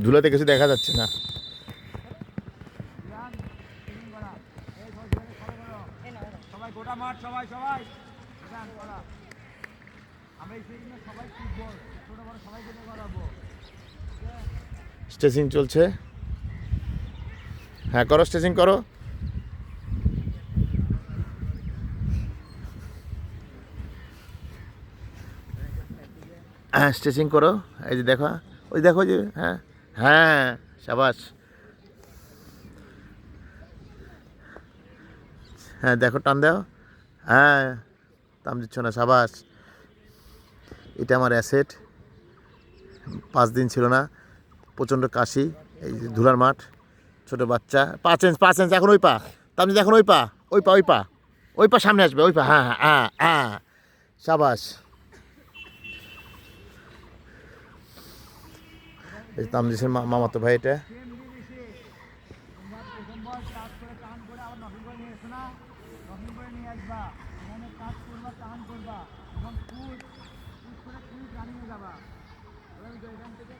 ধুলাতে কিছু দেখা যাচ্ছে না। সবাই গোটা মাঠ, সবাই সবাই আমরা এই সিজনে সবাই ফুটবল ছোট বড় সবাইকে নিয়ে করাবো। স্ট্রেচিং চলছে। হ্যাঁ করো, স্ট্রেচিং করো। হ্যাঁ স্ট্রেচিং করো। এই যে দেখো, ওই দেখো যে, হ্যাঁ হ্যাঁ সাবাস। হ্যাঁ দেখো, টান দাও। হ্যাঁ টান দিচ্ছ না, সাবাস। এটা আমার অ্যাসেট। 5 দিন ছিল না, প্রচণ্ড কাশি। এই যে ধুলার মাঠ, ছোট বাচ্চা। 5 ইঞ্চ 5 ইঞ্চ, এখন ওই পা তামজিৎ, এখন ওই পা, ওই পা, ওই পা, ওই পা সামনে আসবে, ওই পা। হ্যাঁ হ্যাঁ হ্যাঁ হ্যাঁ সাবাস। এই তামজিৎের মামাতো ভাই এটা। প্রথমবার কাজ করে টান করে আবার নকল করে নিয়ে এসো না, নকল করে নিয়ে আসবা, এখানে কাজ করবা, টান করবা এবং ফুট ফুট করে ফুট রানিয়ে যাবা। এখান থেকে